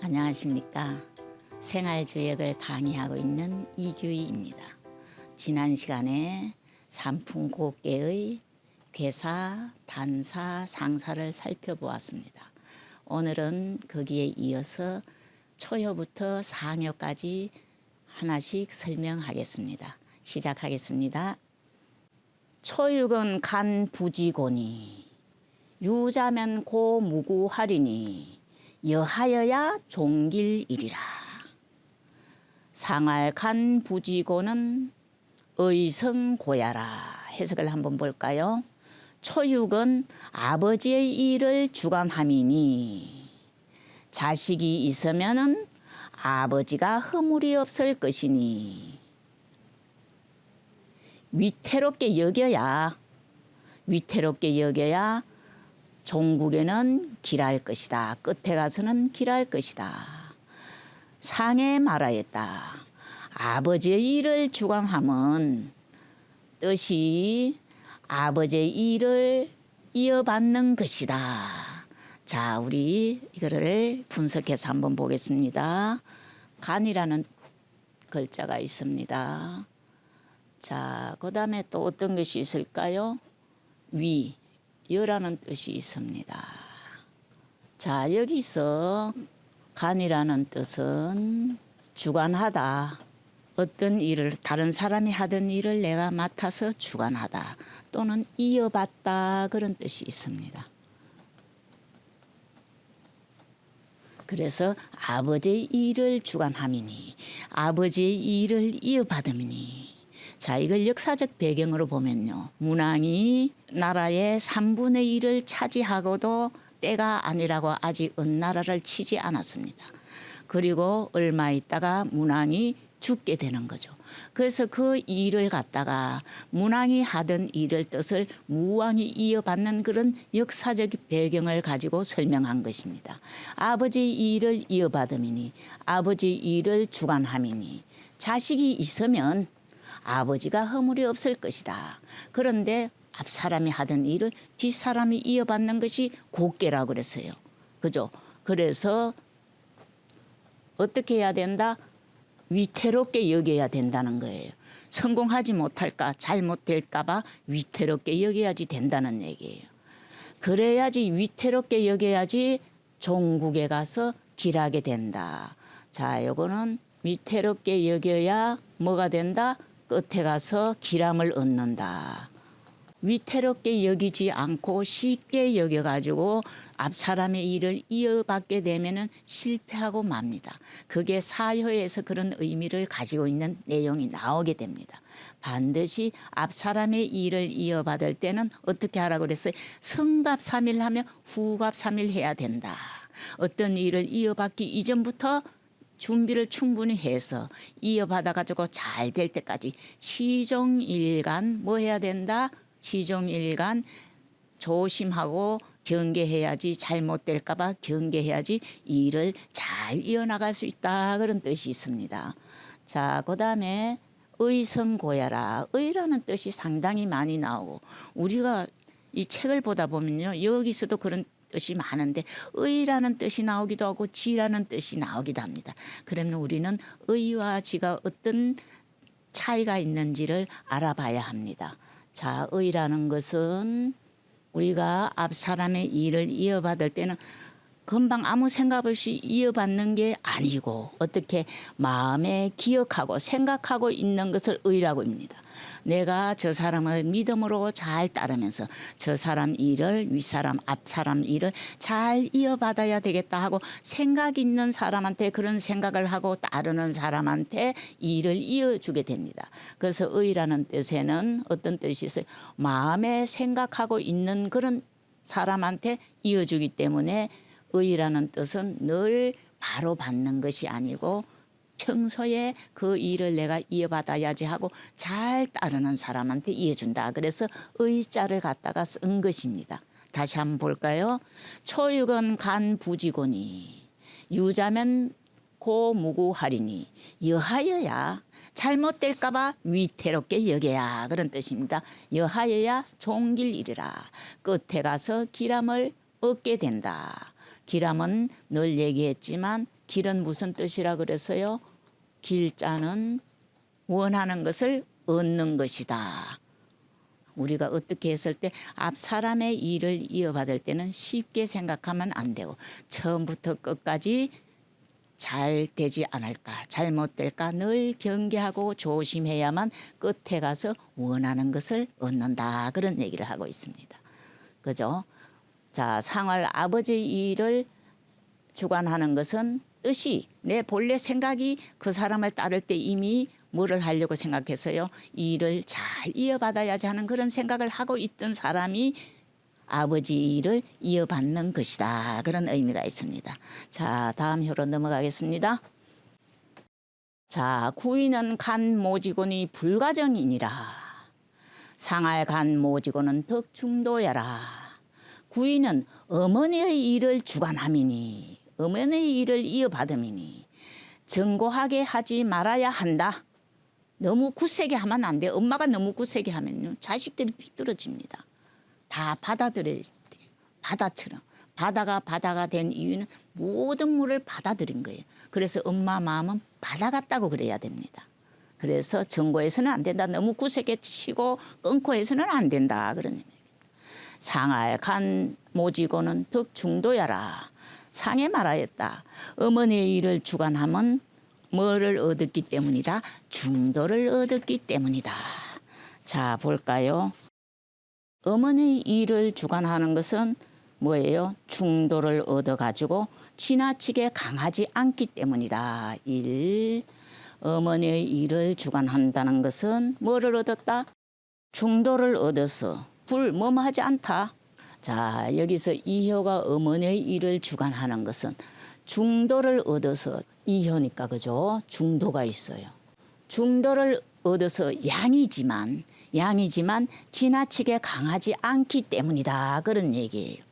안녕하십니까. 생활주역을 강의하고 있는 이규희입니다. 지난 시간에 삼풍곡계의 괴사, 단사, 상사를 살펴보았습니다. 오늘은 거기에 이어서 초요부터 상요까지 하나씩 설명하겠습니다. 시작하겠습니다. 초육은 간 부지고니 유자면 고 무구하리니 여하여야 종길이리라. 상할 간 부지고는 의성고야라. 해석을 한번 볼까요? 초육은 아버지의 일을 주관함이니 자식이 있으면은 아버지가 허물이 없을 것이니 위태롭게 여겨야 종국에는 길할 것이다. 끝에 가서는 길할 것이다. 상에 말하였다. 아버지의 일을 주관함은 뜻이 아버지의 일을 이어받는 것이다. 자, 우리 이거를 분석해서 한번 보겠습니다. 간이라는 글자가 있습니다. 자, 그 다음에 또 어떤 것이 있을까요? 위, 여라는 뜻이 있습니다. 자, 여기서 간이라는 뜻은 주관하다. 어떤 일을 다른 사람이 하던 일을 내가 맡아서 주관하다 또는 이어받다 그런 뜻이 있습니다. 그래서 아버지의 일을 주관함이니 아버지의 일을 이어받음이니 자, 이걸 역사적 배경으로 보면요. 문왕이 나라의 3분의 1을 차지하고도 때가 아니라고 아직 은나라를 치지 않았습니다. 그리고 얼마 있다가 문왕이 죽게 되는 거죠. 그래서 그 일을 갖다가 문왕이 하던 일을 뜻을 무왕이 이어받는 그런 역사적 배경을 가지고 설명한 것입니다. 아버지의 일을 이어받음이니 아버지의 일을 주관함이니 자식이 있으면 아버지가 허물이 없을 것이다. 그런데 앞사람이 하던 일을 뒷사람이 이어받는 것이 곡계라고 그랬어요. 그죠? 그래서 어떻게 해야 된다? 위태롭게 여겨야 된다는 거예요. 성공하지 못할까 잘못될까 봐 위태롭게 여겨야지 된다는 얘기예요. 그래야지 위태롭게 여겨야지 종국에 가서 길하게 된다. 자, 요거는 위태롭게 여겨야 뭐가 된다? 끝에 가서 길함을 얻는다. 위태롭게 여기지 않고 쉽게 여겨가지고 앞 사람의 일을 이어받게 되면은 실패하고 맙니다. 그게 사효에서 그런 의미를 가지고 있는 내용이 나오게 됩니다. 반드시 앞 사람의 일을 이어받을 때는 어떻게 하라고 그랬어요? 성갑삼일하며 후갑삼일 해야 된다. 어떤 일을 이어받기 이전부터 준비를 충분히 해서 이어받아가지고 잘 될 때까지 시종일관 뭐 해야 된다? 시종일관 조심하고 경계해야지 잘못될까 봐 경계해야지 일을 잘 이어나갈 수 있다. 그런 뜻이 있습니다. 자, 그 다음에 의성고야라. 의라는 뜻이 상당히 많이 나오고 우리가 이 책을 보다 보면요. 여기서도 그런 뜻이 많은데 의라는 뜻이 나오기도 하고 지라는 뜻이 나오기도 합니다. 그러면 우리는 의와 지가 어떤 차이가 있는지를 알아봐야 합니다. 자, 의라는 것은 우리가 앞 사람의 일을 이어받을 때는 금방 아무 생각 없이 이어받는 게 아니고 어떻게 마음에 기억하고 생각하고 있는 것을 의라고 합니다. 내가 저 사람을 믿음으로 잘 따르면서 저 사람 일을 윗사람 앞사람 일을 잘 이어받아야 되겠다 하고 생각 있는 사람한테 그런 생각을 하고 따르는 사람한테 일을 이어주게 됩니다. 그래서 의라는 뜻에는 어떤 뜻이 있어요? 마음에 생각하고 있는 그런 사람한테 이어주기 때문에 의라는 뜻은 늘 바로 받는 것이 아니고 평소에 그 일을 내가 이어받아야지 하고 잘 따르는 사람한테 이어준다. 그래서 의자를 갖다가 쓴 것입니다. 다시 한번 볼까요? 초육은 간 부지고니 유자면 고 무구하리니 여하여야 잘못될까 봐 위태롭게 여겨야 그런 뜻입니다. 여하여야 종길이리라. 끝에 가서 길함을 얻게 된다. 길함은 늘 얘기했지만 길은 무슨 뜻이라 그래서요? 길자는 원하는 것을 얻는 것이다. 우리가 어떻게 했을 때 앞 사람의 일을 이어받을 때는 쉽게 생각하면 안 되고 처음부터 끝까지 잘 되지 않을까, 잘못될까 늘 경계하고 조심해야만 끝에 가서 원하는 것을 얻는다. 그런 얘기를 하고 있습니다. 그죠? 자, 상할 아버지의 일을 주관하는 것은 뜻이 내 본래 생각이 그 사람을 따를 때 이미 뭐를 하려고 생각해서요. 이 일을 잘 이어받아야지 하는 그런 생각을 하고 있던 사람이 아버지 일을 이어받는 것이다. 그런 의미가 있습니다. 자, 다음 효로 넘어가겠습니다. 자, 구이는 간 모지곤이 불가정이니라. 상할 간 모지곤은 덕중도야라. 구이는 어머니의 일을 주관함이니 어머니의 일을 이어받음이니 정고하게 하지 말아야 한다. 너무 굳세게 하면 안 돼. 엄마가 너무 굳세게 하면요. 자식들이 삐뚤어집니다. 다 받아들여야 돼요. 바다처럼. 바다가 된 이유는 모든 물을 받아들인 거예요. 그래서 엄마 마음은 바다 같다고 그래야 됩니다. 그래서 정고해서는 안 된다. 너무 굳세게 치고 끊고 해서는 안 된다. 그런 의미입니다. 상할 간 모지고는 덕중도야라. 상에 말하였다. 어머니의 일을 주관하면 뭐를 얻었기 때문이다? 중도를 얻었기 때문이다. 자, 볼까요? 어머니의 일을 주관하는 것은 뭐예요? 중도를 얻어가지고 지나치게 강하지 않기 때문이다. 1. 어머니의 일을 주관한다는 것은 뭐를 얻었다? 중도를 얻어서 불멈하지 않다. 자, 여기서 이효가 어머니의 일을 주관하는 것은 중도를 얻어서 이효니까 그죠? 중도가 있어요. 중도를 얻어서 양이지만 지나치게 강하지 않기 때문이다. 그런 얘기예요.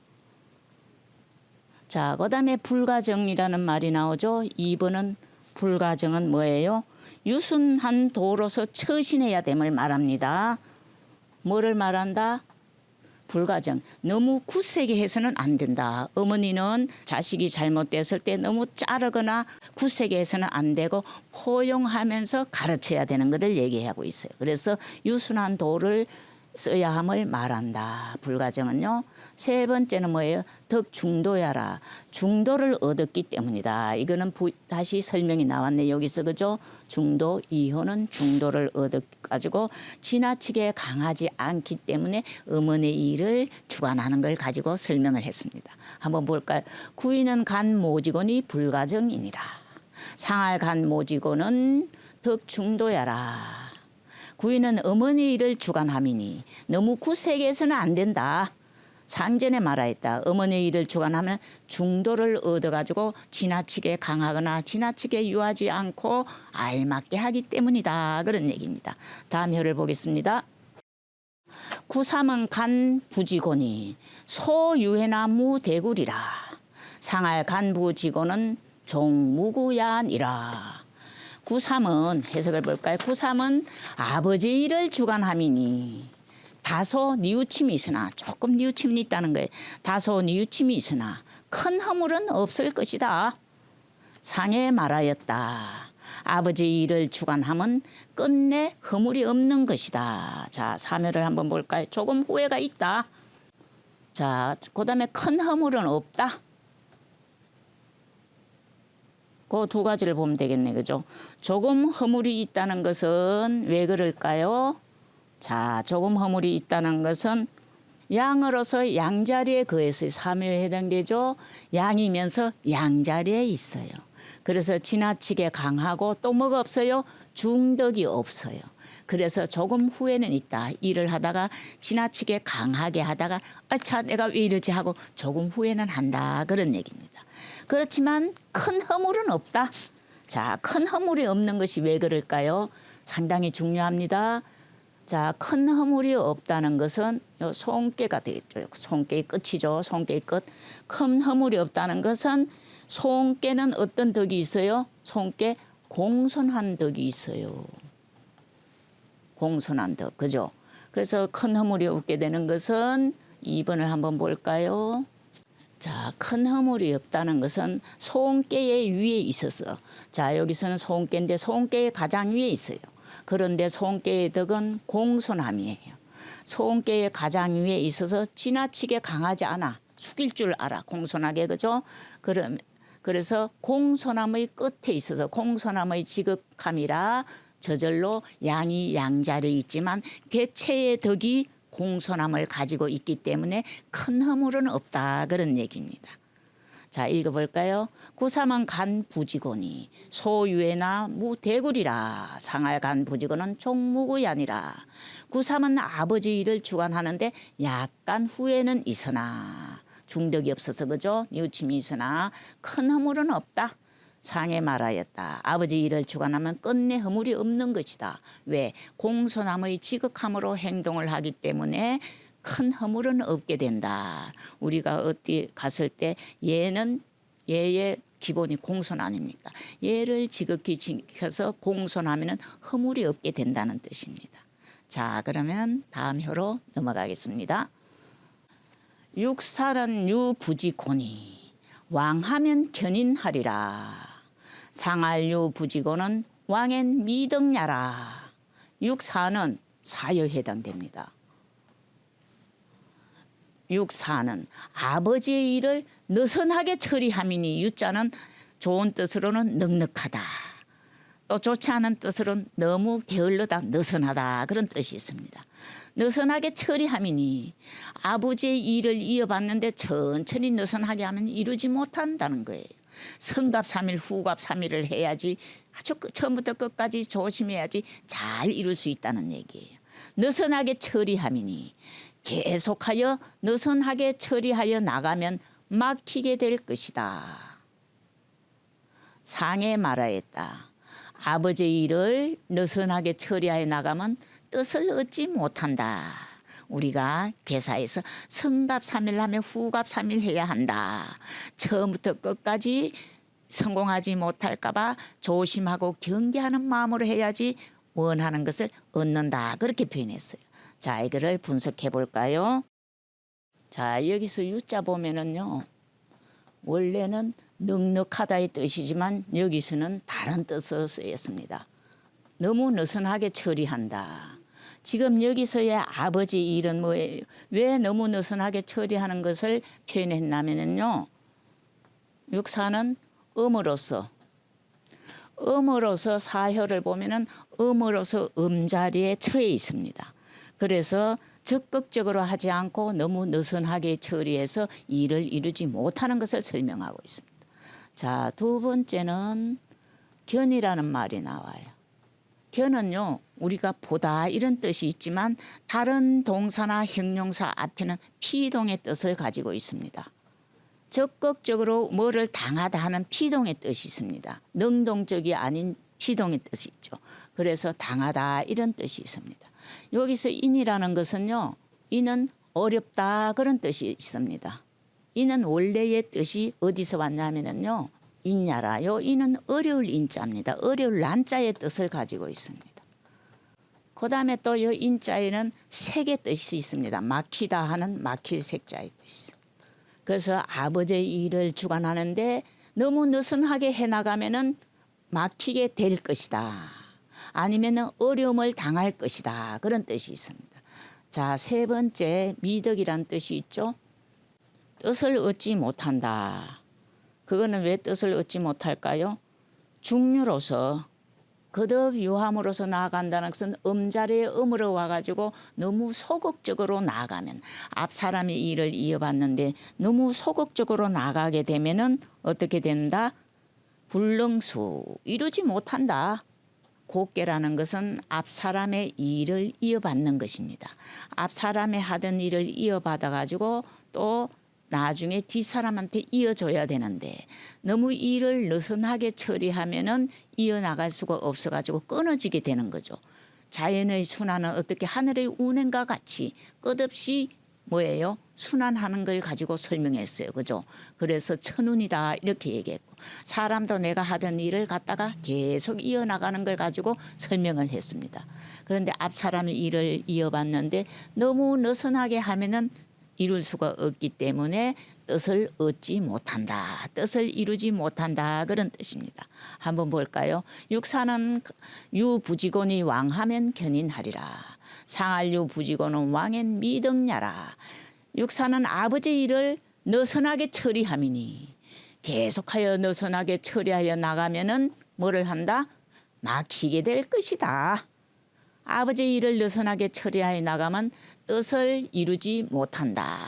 자, 그다음에 불가정이라는 말이 나오죠. 2번은 불가정은 뭐예요? 유순한 도로서 처신해야 됨을 말합니다. 뭐를 말한다? 불가정. 너무 굳세게 해서는 안 된다. 어머니는 자식이 잘못됐을 때 너무 자르거나 굳세게 해서는 안 되고 포용하면서 가르쳐야 되는 것을 얘기하고 있어요. 그래서 유순한 도를 써야 함을 말한다. 불가정은요. 세 번째는 뭐예요? 덕중도야라. 중도를 얻었기 때문이다. 이거는 다시 설명이 나왔네. 여기서 그죠? 중도, 이효는 중도를 얻어가지고 지나치게 강하지 않기 때문에 어머니의 일을 주관하는 걸 가지고 설명을 했습니다. 한번 볼까요? 구이는 간 모지곤이 불가정이니라. 상할 간 모지곤은 덕중도야라. 구이는 어머니 일을 주관함이니 너무 굳세게 해서는 안 된다. 상전에 말하였다. 어머니 일을 주관하면 중도를 얻어가지고 지나치게 강하거나 지나치게 유하지 않고 알맞게 하기 때문이다. 그런 얘기입니다. 다음 효를 보겠습니다. 구삼은 간 부지곤이 소유해나 무대굴이라. 상할 간 부지곤은 종무구야니라. 구삼은 해석을 볼까요? 구삼은 아버지 일을 주관함이니 다소 뉘우침이 있으나 조금 뉘우침이 있다는 거예요. 다소 뉘우침이 있으나 큰 허물은 없을 것이다. 상에 말하였다. 아버지 일을 주관함은 끝내 허물이 없는 것이다. 자, 3회를 한번 볼까요? 조금 후회가 있다. 자, 그다음에 큰 허물은 없다. 그 두 가지를 보면 되겠네. 그죠? 조금 허물이 있다는 것은 왜 그럴까요? 자, 조금 허물이 있다는 것은 양으로서 양자리에 거해서 3회에 해당되죠. 양이면서 양자리에 있어요. 그래서 지나치게 강하고 또 뭐가 없어요? 중덕이 없어요. 그래서 조금 후회는 있다. 일을 하다가 지나치게 강하게 하다가 아차 내가 왜 이러지 하고 조금 후회는 한다. 그런 얘기입니다. 그렇지만 큰 허물은 없다. 자, 큰 허물이 없는 것이 왜 그럴까요? 상당히 중요합니다. 자, 큰 허물이 없다는 것은 요 손깨가 되겠죠. 손깨의 끝이죠. 손깨의 끝. 큰 허물이 없다는 것은 손깨는 어떤 덕이 있어요? 손깨 공손한 덕이 있어요. 공손한 덕. 그죠? 그래서 큰 허물이 없게 되는 것은 2번을 한번 볼까요? 자, 큰 허물이 없다는 것은 소원깨의 위에 있어서, 자, 여기서는 소원깨인데 소원깨의 가장 위에 있어요. 그런데 소원깨의 덕은 공손함이에요. 소원깨의 가장 위에 있어서 지나치게 강하지 않아. 숙일 줄 알아. 공손하게, 그죠? 그래서 공손함의 끝에 있어서 공손함의 지극함이라 저절로 양이 양자리에 있지만 괴체의 덕이 공손함을 가지고 있기 때문에 큰 허물은 없다, 그런 얘기입니다. 자, 읽어볼까요? 구삼은 간 부지고니 소유에나 무대굴이라 상할 간 부지고는 종무구야니라. 구삼은 아버지 일을 주관하는데 약간 후회는 있으나 중덕이 없어서, 그죠? 뉘우침이 있으나 큰 허물은 없다. 상에 말하였다. 아버지 일을 주관하면 끝내 허물이 없는 것이다. 왜? 공손함의 지극함으로 행동을 하기 때문에 큰 허물은 없게 된다. 우리가 어디 갔을 때 얘의 기본이 공손 아닙니까? 얘를 지극히 지켜서 공손하면 허물이 없게 된다는 뜻입니다. 자, 그러면 다음 효로 넘어가겠습니다. 육사는 유부지고니 왕하면 견인하리라. 상할유 부지고는 왕엔 미덕냐라. 육사는 사유에 해당됩니다. 육사는 아버지의 일을 느슨하게 처리함이니, 유자는 좋은 뜻으로는 넉넉하다. 또 좋지 않은 뜻으로는 너무 게을르다, 느슨하다, 그런 뜻이 있습니다. 느슨하게 처리함이니 아버지의 일을 이어받는데 천천히 느슨하게 하면 이루지 못한다는 거예요. 성갑 3일 후갑 3일을 해야지, 아주 처음부터 끝까지 조심해야지 잘 이룰 수 있다는 얘기예요. 느슨하게 처리함이니 계속하여 느슨하게 처리하여 나가면 막히게 될 것이다. 상에 말하였다. 아버지의 일을 느슨하게 처리하여 나가면 뜻을 얻지 못한다. 우리가 회사에서 성갑 3일 하면 후갑 3일 해야 한다. 처음부터 끝까지 성공하지 못할까 봐 조심하고 경계하는 마음으로 해야지 원하는 것을 얻는다, 그렇게 표현했어요. 자, 이거를 분석해 볼까요? 자, 여기서 유자 보면은요, 원래는 넉넉하다의 뜻이지만 여기서는 다른 뜻으로 쓰였습니다. 너무 느슨하게 처리한다. 지금 여기서의 아버지 일은 뭐예요? 왜 너무 느슨하게 처리하는 것을 표현했냐면요, 육사는 음으로서 사효를 보면은 음으로서 음자리에 처해 있습니다. 그래서 적극적으로 하지 않고 너무 느슨하게 처리해서 일을 이루지 못하는 것을 설명하고 있습니다. 자, 두 번째는 견이라는 말이 나와요. 견은요, 우리가 보다 이런 뜻이 있지만 다른 동사나 형용사 앞에는 피동의 뜻을 가지고 있습니다. 적극적으로 뭐를 당하다 하는 피동의 뜻이 있습니다. 능동적이 아닌 피동의 뜻이 있죠. 그래서 당하다 이런 뜻이 있습니다. 여기서 인이라는 것은요, 이는 어렵다, 그런 뜻이 있습니다. 이는 원래의 뜻이 어디서 왔냐면요, 인야라요, 이는 어려울 인자입니다. 어려울 난자의 뜻을 가지고 있습니다. 그 다음에 또 이 인자에는 색의 뜻이 있습니다. 막히다 하는 막힐 색자의 뜻이 있습니다. 그래서 아버지의 일을 주관하는데 너무 느슨하게 해나가면은 막히게 될 것이다. 아니면은 어려움을 당할 것이다, 그런 뜻이 있습니다. 자, 세 번째 미덕이란 뜻이 있죠. 뜻을 얻지 못한다. 그거는 왜 뜻을 얻지 못할까요? 중류로서 거듭 유함으로서 나아간다는 것은 음자리의 음으로 와가지고 너무 소극적으로 나아가면, 앞 사람이 일을 이어받는데 너무 소극적으로 나가게 되면은 어떻게 된다? 불능수, 이루지 못한다. 곱게라는 것은 앞 사람의 일을 이어받는 것입니다. 앞 사람이 하던 일을 이어받아 가지고 또 나중에 뒷사람한테 이어줘야 되는데 너무 일을 느슨하게 처리하면은 이어나갈 수가 없어가지고 끊어지게 되는 거죠. 자연의 순환은 어떻게 하늘의 운행과 같이 끝없이 뭐예요? 순환하는 걸 가지고 설명했어요. 그죠? 그래서 천운이다 이렇게 얘기했고, 사람도 내가 하던 일을 갖다가 계속 이어나가는 걸 가지고 설명을 했습니다. 그런데 앞 사람이 일을 이어봤는데 너무 느슨하게 하면은 이룰 수가 없기 때문에 뜻을 얻지 못한다. 뜻을 이루지 못한다. 그런 뜻입니다. 한번 볼까요? 육사는 유부지곤이 왕하면 견인하리라. 상할유 부지곤은 왕엔 미덕냐라. 육사는 아버지 일을 느슨하게 처리함이니 계속하여 느슨하게 처리하여 나가면은 뭐를 한다? 막히게 될 것이다. 아버지 일을 느슨하게 처리하여 나가면 뜻을 이루지 못한다.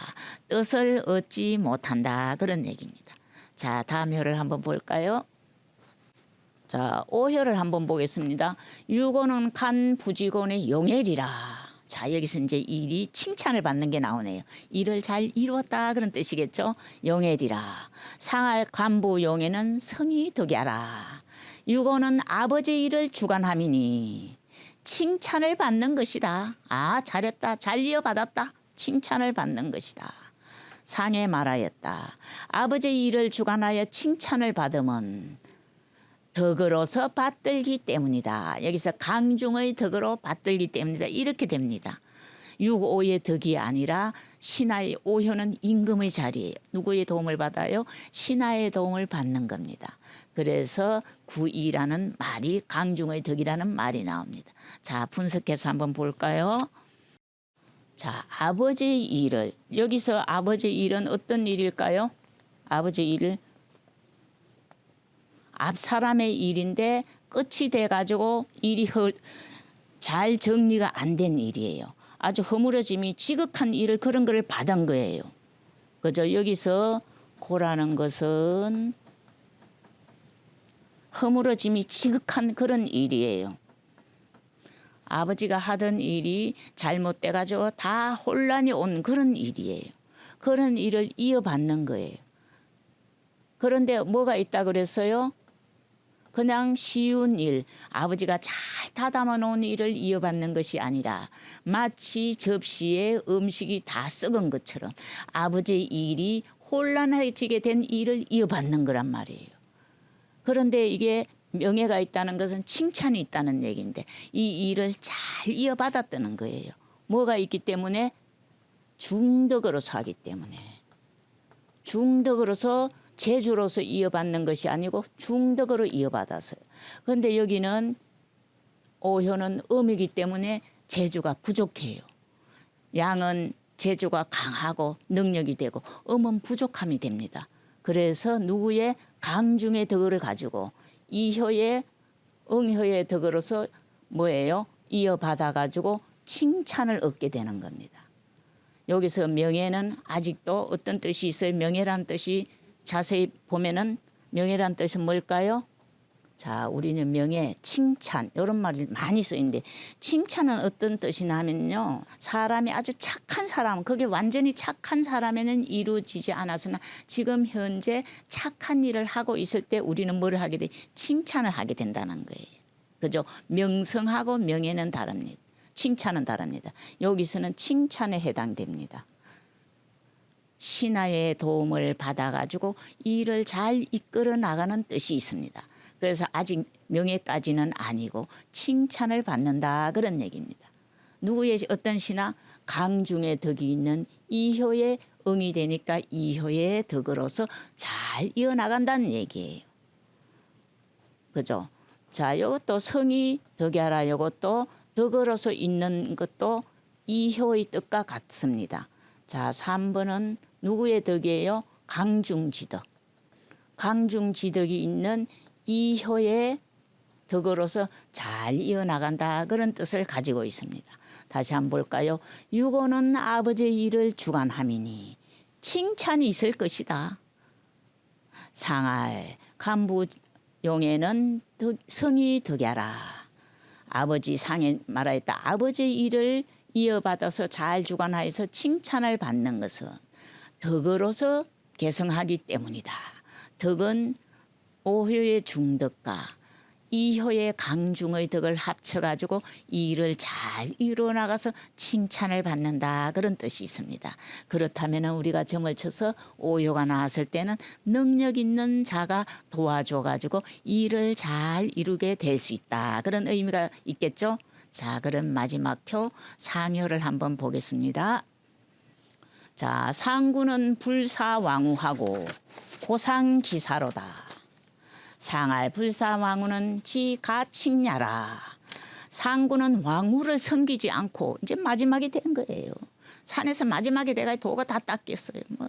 뜻을 얻지 못한다. 그런 얘기입니다. 자, 다음 효를 한번 볼까요? 자, 5효를 한번 보겠습니다. 유고는 간 부지곤의 용엘이라. 자, 여기서 이제 일이 칭찬을 받는 게 나오네요. 일을 잘 이루었다 그런 뜻이겠죠. 용엘이라. 상할 간부 용에는 성이 덕이하라. 유고는 아버지 일을 주관함이니 칭찬을 받는 것이다. 아, 잘했다. 잘 이어받았다. 칭찬을 받는 것이다. 상에 말하였다. 아버지 일을 주관하여 칭찬을 받으면 덕으로서 받들기 때문이다. 여기서 강중의 덕으로 받들기 때문이다. 이렇게 됩니다. 육오의 덕이 아니라 신하의 오효는 임금의 자리예요. 누구의 도움을 받아요? 신하의 도움을 받는 겁니다. 그래서 구이라는 말이 강중의 덕이라는 말이 나옵니다. 자, 분석해서 한번 볼까요? 자, 아버지의 일을, 여기서 아버지의 일은 어떤 일일까요? 아버지의 일을 앞 사람의 일인데 끝이 돼가지고 일이 잘 정리가 안 된 일이에요. 아주 허물어짐이 지극한 일을 그런 걸 받은 거예요. 그죠? 여기서 고라는 것은 허물어짐이 지극한 그런 일이에요. 아버지가 하던 일이 잘못돼가지고 다 혼란이 온 그런 일이에요. 그런 일을 이어받는 거예요. 그런데 뭐가 있다 그랬어요? 그냥 쉬운 일, 아버지가 잘 다담아 놓은 일을 이어받는 것이 아니라 마치 접시에 음식이 다 썩은 것처럼 아버지의 일이 혼란해지게 된 일을 이어받는 거란 말이에요. 그런데 이게 명예가 있다는 것은 칭찬이 있다는 얘기인데 이 일을 잘 이어받았다는 거예요. 뭐가 있기 때문에? 중덕으로서 하기 때문에. 중덕으로서 재주로서 이어받는 것이 아니고 중덕으로 이어받았어요. 그런데 여기는 오효는 음이기 때문에 재주가 부족해요. 양은 재주가 강하고 능력이 되고 음은 부족함이 됩니다. 그래서 누구의 강중의 덕을 가지고 이효의 응효의 덕으로서 뭐예요? 이어받아 가지고 칭찬을 얻게 되는 겁니다. 여기서 명예는 아직도 어떤 뜻이 있어요? 명예란 뜻이 자세히 보면은 명예란 뜻은 뭘까요? 자, 우리는 명예, 칭찬 이런 말이 많이 쓰이는데 칭찬은 어떤 뜻이냐 하면요. 사람이 아주 착한 사람, 그게 완전히 착한 사람에는 이루어지지 않았으나 지금 현재 착한 일을 하고 있을 때 우리는 뭘 하게 돼? 칭찬을 하게 된다는 거예요. 그죠? 명성하고 명예는 다릅니다. 칭찬은 다릅니다. 여기서는 칭찬에 해당됩니다. 신하의 도움을 받아가지고 일을 잘 이끌어 나가는 뜻이 있습니다. 그래서 아직 명예까지는 아니고 칭찬을 받는다 그런 얘기입니다. 누구의 어떤 신하? 강중의 덕이 있는 이효의 응이 되니까 이효의 덕으로서 잘 이어나간다는 얘기예요. 그죠? 자, 이것도 성이 덕이하라. 이것도 덕으로서 있는 것도 이효의 뜻과 같습니다. 자, 3번은 누구의 덕이에요? 강중지덕. 강중지덕이 있는 이효의 덕으로서 잘 이어나간다 그런 뜻을 가지고 있습니다. 다시 한번 볼까요? 유고는 아버지의 일을 주관함이니 칭찬이 있을 것이다. 상할 간부용에는 성이 덕야라. 아버지 상에 말하였다. 아버지의 일을 이어받아서 잘 주관하여서 칭찬을 받는 것은 덕으로서 계승하기 때문이다. 덕은 오효의 중덕과 이효의 강중의 덕을 합쳐가지고 이 일을 잘 이루어나가서 칭찬을 받는다 그런 뜻이 있습니다. 그렇다면 우리가 점을 쳐서 오효가 나왔을 때는 능력 있는 자가 도와줘가지고 이 일을 잘 이루게 될 수 있다 그런 의미가 있겠죠. 자, 그럼 마지막 표 상효를 한번 보겠습니다. 자, 상구는 불사왕후하고 고상기사로다. 상할 불사왕후는 지가칭야라. 상구는 왕후를 섬기지 않고 이제 마지막이 된 거예요. 산에서 마지막에 내가 도가 다 닦였어요. 뭐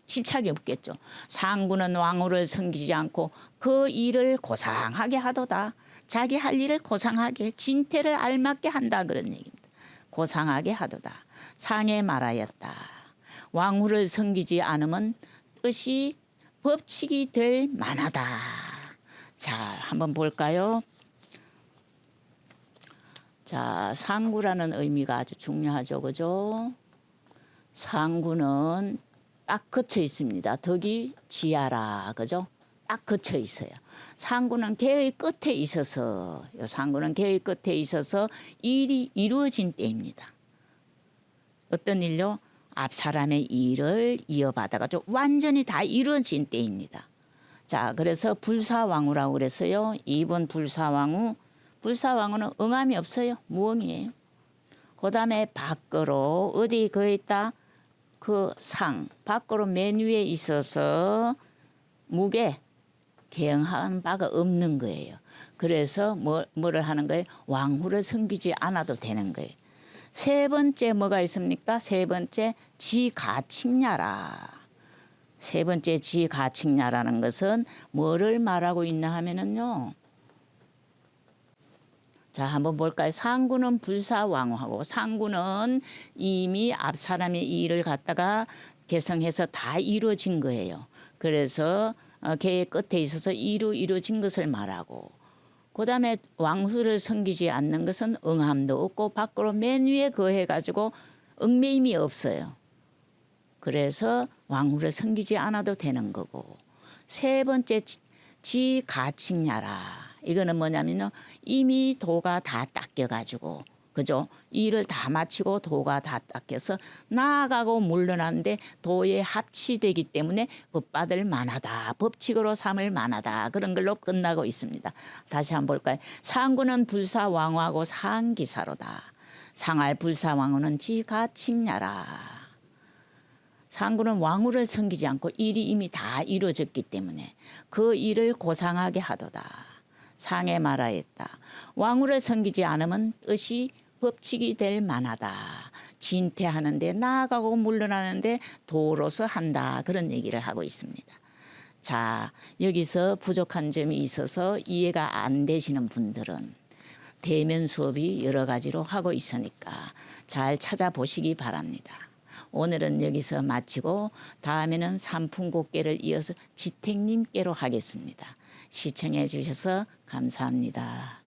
집착이 없겠죠. 상구는 왕후를 섬기지 않고 그 일을 고상하게 하도다. 자기 할 일을 고상하게 진태를 알맞게 한다 그런 얘기입니다. 고상하게 하도다. 상에 말하였다. 왕후를 섬기지 않으면 뜻이 법칙이 될 만하다. 자, 한번 볼까요? 자, 상구라는 의미가 아주 중요하죠. 그죠? 상구는 딱 그쳐 있습니다. 덕이 지하라. 그죠? 딱 그쳐 있어요. 상구는 개의 끝에 있어서, 상구는 개의 끝에 있어서 일이 이루어진 때입니다. 어떤 일요? 앞 사람의 일을 이어받아가지고 완전히 다 이루어진 때입니다. 자, 그래서 불사왕후라고 그랬어요. 2번 불사왕후. 불사왕후는 응함이 없어요. 무응이에요. 그 다음에 밖으로 어디 그 있다? 그 상 밖으로 맨 위에 있어서 무게 개응한 바가 없는 거예요. 그래서 뭐를 하는 거예요? 왕후를 섬기지 않아도 되는 거예요. 세 번째 뭐가 있습니까? 세 번째 지가칭야라. 세 번째 지가칭야라는 것은 뭐를 말하고 있나 하면은요. 자, 한번 볼까요? 상구는 불사왕후하고 상구는 이미 앞 사람의 이 일을 갖다가 개성해서 다 이루어진 거예요. 그래서 개의 끝에 있어서 이루어진 것을 말하고 그다음에 왕후를 섬기지 않는 것은 응함도 없고 밖으로 맨 위에 거해가지고 얽매임이 없어요. 그래서 왕후를 섬기지 않아도 되는 거고 세 번째 지가칭야라. 이거는 뭐냐면요. 이미 도가 다 닦여가지고 그죠? 일을 다 마치고 도가 다 닦여서 나아가고 물러나는데 도에 합치되기 때문에 법받을 만하다. 법칙으로 삼을 만하다. 그런 걸로 끝나고 있습니다. 다시 한번 볼까요? 상구는 불사왕후하고 상기사로다. 상할 불사왕후는 지가칭야라. 상구는 왕후를 섬기지 않고 일이 이미 다 이루어졌기 때문에 그 일을 고상하게 하도다. 상에 말하였다. 왕후를 섬기지 않으면 뜻이 법칙이 될 만하다. 진퇴하는데 나아가고 물러나는데 도로서 한다. 그런 얘기를 하고 있습니다. 자, 여기서 부족한 점이 있어서 이해가 안 되시는 분들은 대면 수업이 여러 가지로 하고 있으니까 잘 찾아보시기 바랍니다. 오늘은 여기서 마치고 다음에는 삼풍곡계를 이어서 지택님께로 하겠습니다. 시청해 주셔서 감사합니다.